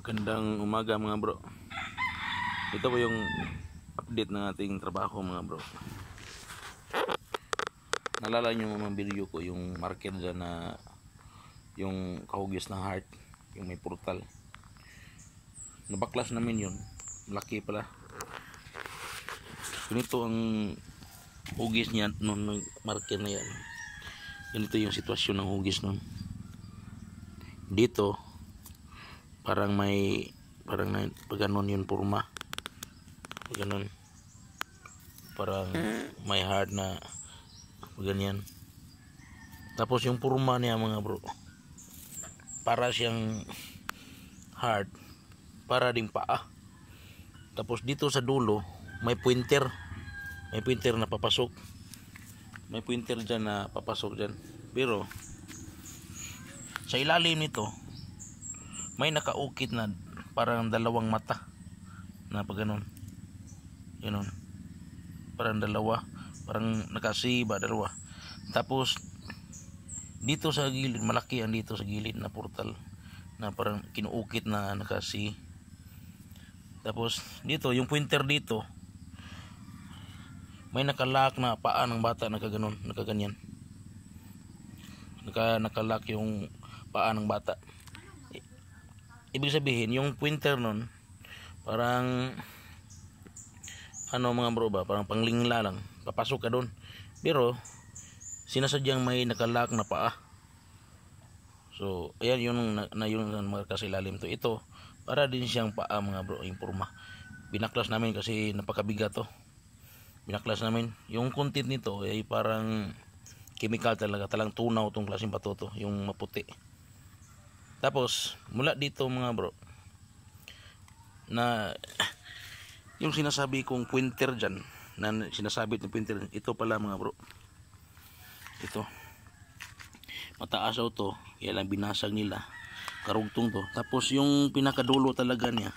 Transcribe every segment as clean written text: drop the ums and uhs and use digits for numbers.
Magandang umaga mga bro. Ito po yung update ng ating trabaho mga bro. Nalala nyo mga video ko yung marker dyan na yung kahugis na heart, yung may portal. Nabaklas namin yun. Laki pala. Ganito ang hugis niya nung marker na yan. Ganito yung sitwasyon ng hugis nun. Dito parang pagganon yun porma. Pagganon. Parang may hard na ganyan. Tapos yung porma niya mga bro, para siyang hard, para ding paa. Tapos dito sa dulo may pointer. May pointer na papasok. May pointer dyan na papasok dyan. Pero sa ilalim nito may nakaukit na parang dalawang mata na pag ganun. Ganun. Parang dalawa. Parang nakasiba dalawa. Tapos dito sa gilid, malaki ang dito sa gilid na portal na parang kinuukit na nakasi. Tapos dito, yung pointer dito may nakalak na paa ng bata, nakaganon, nakaganyan. Nakalak yung paa ng bata. Ibig sabihin, yung pointer nun parang ano mga bro ba, parang panglingla lang, papasok ka doon. Pero sinasadyang may nakalak na paa. So ayan yung mga kasilalim to. Ito para din siyang paa mga bro, yung porma. Binaklas namin kasi napakabigat to. Binaklas namin. Yung content nito ay parang chemical talaga, talang tunaw tong klaseng bato to, yung maputi. Tapos mula dito mga bro na yung sinasabi kong pointer dyan, na sinasabit ng pointer, ito pala mga bro, ito mataas to, kaya lang binasag nila, karugtong to. Tapos yung pinakadulo talaga niya,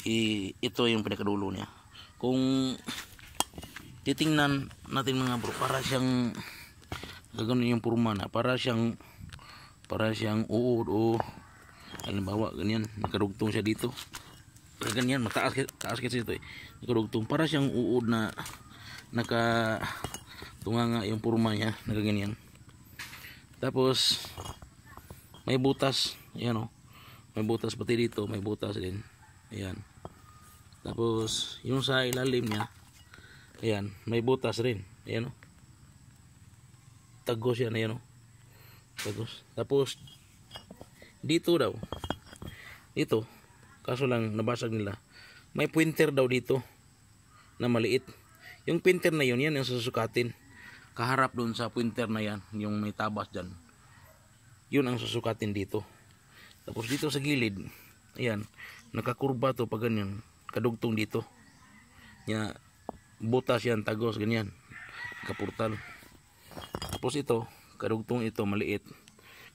ito yung pinakadulo niya. Kung titingnan natin mga bro, para siyang gagawin yung porma na para siyang uod o halimbawa ganyan, nakarugtong siya dito, ganyan, mataas kasi ito nakarugtong, para siyang uod na nakatunganga yung porma niya, nakaganyan. Tapos may butas, ayan o, may butas pati dito, may butas din, ayan. Tapos yung sa ilalim niya, ayan, may butas rin, ayan o, tagos yan, ayan o, tagos. Tapos dito daw, dito, kaso lang nabasag nila, may pointer daw dito na maliit. Yung pointer na yun, yan yung susukatin. Kaharap doon sa pointer na yan, yung may tabas dyan, yun ang susukatin dito. Tapos dito sa gilid, ayan, nakakurba to pag ganyan, kadugtong dito nya, butas yan, tagos, ganyan, kapurtal. Tapos ito, kadugtong ito, maliit,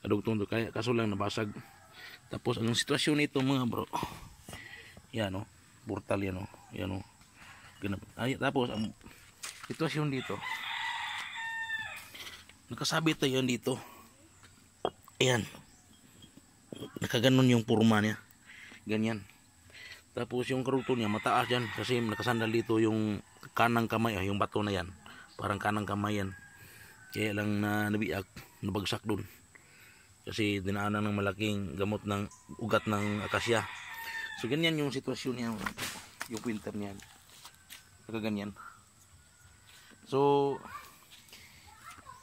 kadugtong to, kaya kaso lang nabasag. Tapos ang sitwasyon nito mga bro, yan o, portal yan o, yan o. Ay, tapos ang sitwasyon dito, nakasabit na yan dito, ayan, nakaganon yung porma niya, ganyan. Tapos yung karugtong niya mataas yan, kasi nakasandal dito yung kanang kamay, yung bato na yan, parang kanang kamay yan. Kaya lang na nabiyak, nabagsak dun, kasi dinaanan ng malaking gamot ng ugat ng akasya. So ganyan yung sitwasyon niya, yung filter niya, nakaganyan. So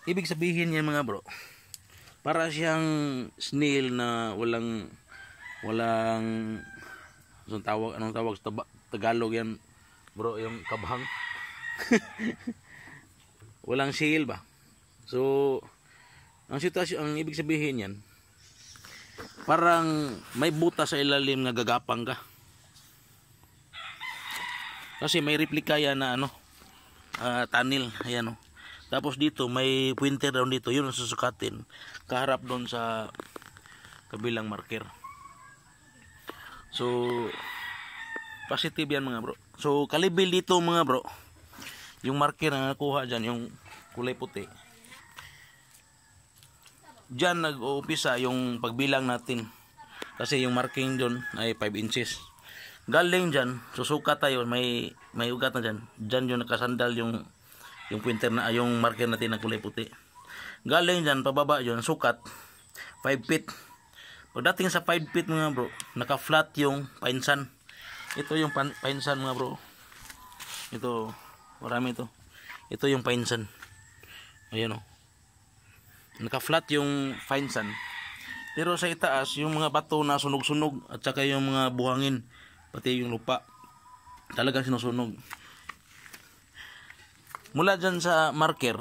ibig sabihin niya mga bro, para siyang snail na walang anong tawag sa Tagalog yan bro, yung kabhang. Walang seal ba. So ang sitwasyon, ang ibig sabihin yan, parang may butas sa ilalim na gagapang ka. Kasi may replika yan na tunnel, ayan o. Tapos dito may pointer down dito, yun ang susukatin, kaharap doon sa kabilang marker. So positive yan mga bro. So kalibil dito mga bro, yung marker na nakuha dyan, yung kulay puti, dyan nag-uumpisa yung pagbilang natin Kasi yung marking doon ay 5 inches. Galing dyan, susukat tayo, may ugat na dyan. Dyan yung nakasandal yung pointer na, yung marker natin na kulay puti. Galing dyan, pababa yun, sukat 5 feet. Pagdating sa 5 feet mga bro, naka-flat yung painsan. Ito yung painsan mga bro. Ito, marami ito. Ito yung painsan. Ayan o. Naka-flat yung painsan. Pero sa itaas, yung mga bato na sunog-sunog at saka yung mga buhangin, pati yung lupa, talagang sinusunog. Mula dyan sa marker,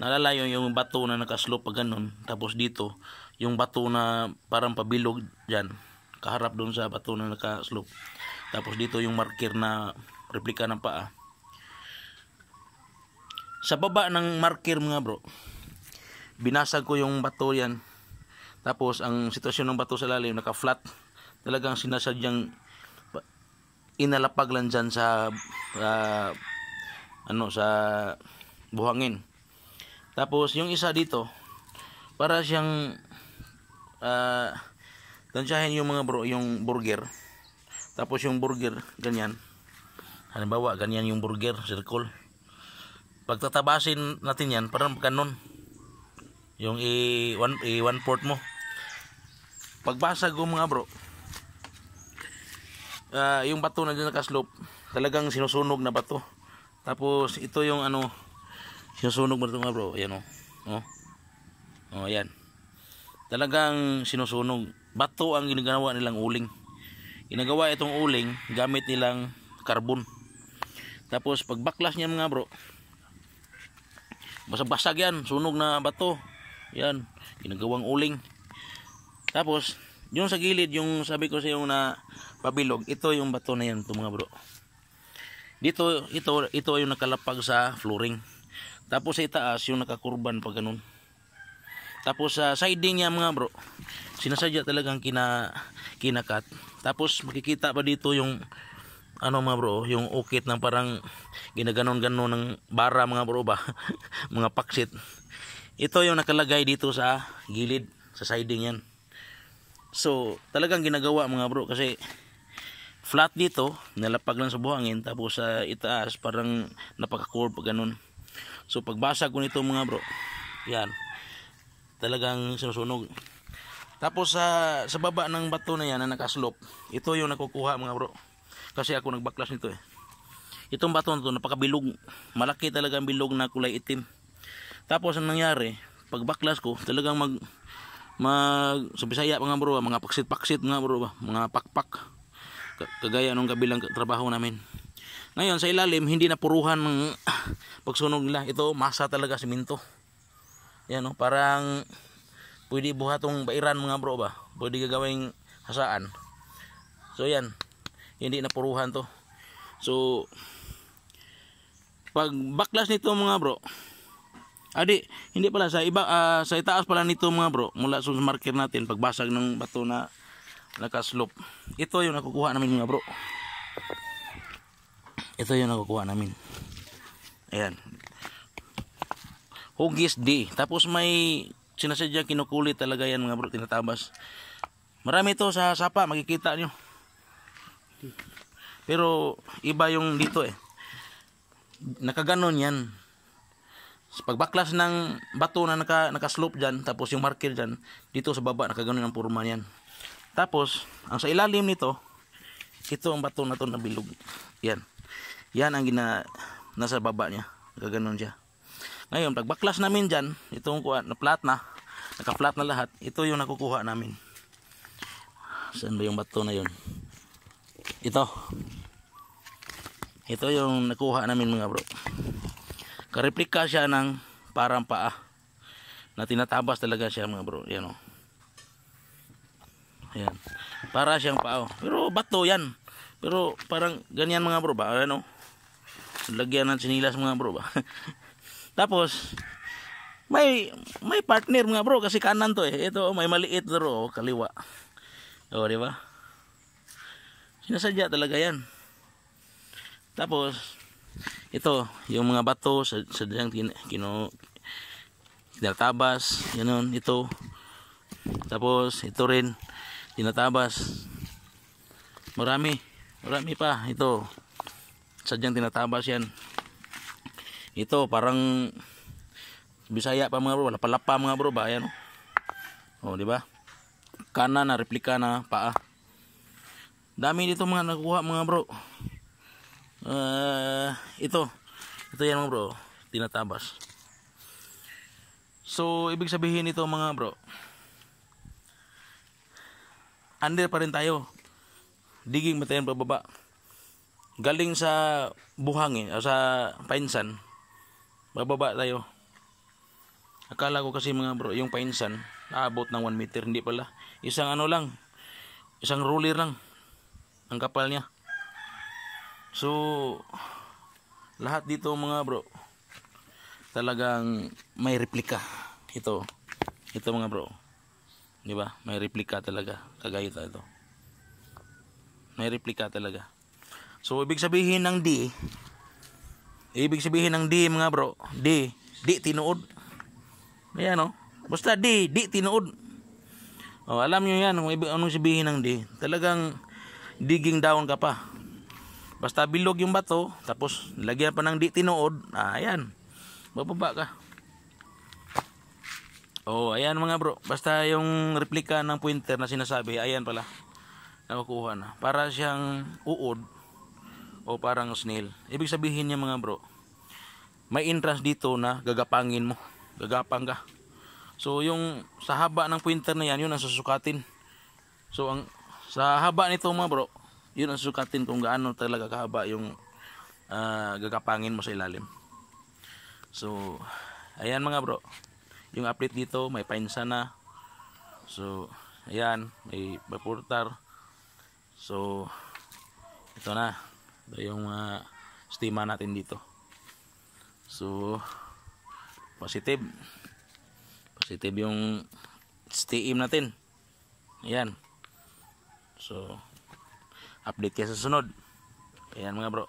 nalalayo yung bato na nakaslope pa ganun. Tapos dito, yung bato na parang pabilog dyan, kaharap dun sa bato na nakaslope. Tapos dito yung marker na replika ng paa. Sa baba ng marker mga bro, binasag ko yung bato yan. Tapos ang sitwasyon ng bato sa lalim naka-flat. Talagang sinasadyang inalapag lang dyan sa sa buhangin. Tapos yung isa dito, para siyang tansyahin yung mga bro, yung burger. Tapos yung burger ganyan. Halimbawa ganyan yung burger, circle. Pagtatabasin natin yan, parang kanon. Yung i-1/4 mo. Pagbasag ko mga bro, yung bato na dyan nakaslope, talagang sinusunog na bato. Tapos ito yung sinusunog mo ito mga bro. Ayan o. Ayan. Talagang sinusunog. Bato ang ginagawa nilang uling. Ginagawa itong uling gamit nilang carbon. Tapos pag backlash niya mga bro, basag-basag yan, sunog na bato. Yan, ginagawang uling. Tapos, yung sa gilid, yung sabi ko sa iyo na pabilog, ito yung bato na yan, ito mga bro. Ito yung nakalapag sa flooring. Tapos sa itaas, yung nakakurban pa ganun. Tapos sa siding niya mga bro, sinasadya talagang kinakat. Tapos makikita pa dito yung mga bro, yung ukit ng parang ginaganon-ganon ng bara mga bro ba, mga paksit. Ito yung nakalagay dito sa gilid, sa siding yan. So talagang ginagawa mga bro, kasi flat dito, nalapag lang sa buhangin. Tapos sa itaas parang napaka-curve pa ganun. So pagbasag ko nito mga bro, yan, talagang sinusunog. Tapos sa baba ng bato na yan na nakaslope, ito yung nakukuha mga bro, kasi ako nagbaklas nito eh. Itong bato nito napakabilog, malaki talaga ang bilog na kulay itim. Tapos ang nangyari, pag baklas ko, talagang sa Bisaya mga bro, mga paksit-paksit mga bro ba, mga pakpak, kagaya nung kabilang trabaho namin. Ngayon sa ilalim, hindi na puruhan ng pagsunog nila. Ito masa talaga, simento. Yan o, parang pwede buhatong bairan mga bro ba, pwede gagawing hasaan. So yan, hindi na puruhan to. So pag baklas nito mga bro, hindi pala sa iba, sa itaas pala nito mga bro, mula sa marker natin, pagbasag ng bato na nakaslope, ito yung nakukuha namin mga bro. Ito yung nakukuha namin. Ayan, hugis D. Tapos may sinasadya kinukulit talaga yan mga bro, tinatabas. Marami to sa sapa, makikita nyo. Pero iba yung dito eh, nakaganon yan. Pagbaklas ng bato na nakaslope dyan, tapos yung marker dyan, dito sa baba nakaganon ang purma yan. Tapos ang sa ilalim nito, ito ang bato na to na bilog. Yan ang nasa baba niya, nakaganon siya. Ngayon pagbaklas namin dyan, itong na flat na, naka-flat na lahat, ito yung nakukuha namin. Saan ba yung bato na yun? Ito yung nakuha namin mga bro. Kareplika siya ng parang paa na tinatabas talaga siya mga bro. Yan o. Ayan. Para siyang paa. Pero bato yan. Pero parang ganyan mga bro ba. Ano? Lagyan ng sinilas mga bro ba. Tapos may partner mga bro, kasi kanan to eh. Ito may maliit bro, kaliwa. O di ba? Sinasadya talaga yan. Tapos ito, yung mga bato sa diyang tinatabas, ganun, ito. Tapos ito rin, tinatabas. Marami pa ito. Sadyang tinatabas yan. Ito parang Bisaya pa mga bro, wala palapa mga bro ba, ayan oh, di ba? Kana na replika na paa. Dami dito mga nakuha mga bro. Ito yan mga bro, tinatabas. So ibig sabihin ito mga bro, under pa rin tayo. Digging matayan pababa. Galing sa buhangin, sa painsan, bababa tayo. Akala ko kasi mga bro, yung painsan naabot ng 1 meter, hindi pala. Isang ano lang, isang ruler lang ang kapal niya. So lahat dito mga bro talagang may replika. Ito mga bro, di ba? May replika talaga, kagaya ito. May replika talaga. So ibig sabihin ng D mga bro, D tinuod. Ayan o. Basta di tinuod. O, alam nyo yan. Anong sabihin ng di? Talagang digging down ka pa. Basta bilog yung bato, tapos lagyan pa ng di tinuod. Ayan. Bababa ka. O, ayan mga bro. Basta yung replika ng pointer na sinasabi, ayan pala. Nakukuha na. Para siyang uod o parang snail. Ibig sabihin niya mga bro, may entrance dito na gagapangin mo. Gagapang ka. So yung sa haba ng pointer na yan, yun ang susukatin. So sa haba nito mga bro, yun ang susukatin kung gaano talaga kahaba yung gagapangin mo sa ilalim. So ayan mga bro, yung update dito, may painsa na. So ayan, may portar. So ito na, ito yung stima natin dito. So positive yung steam natin. Ayan. So update kayo sa sunod. Ayan mga bro.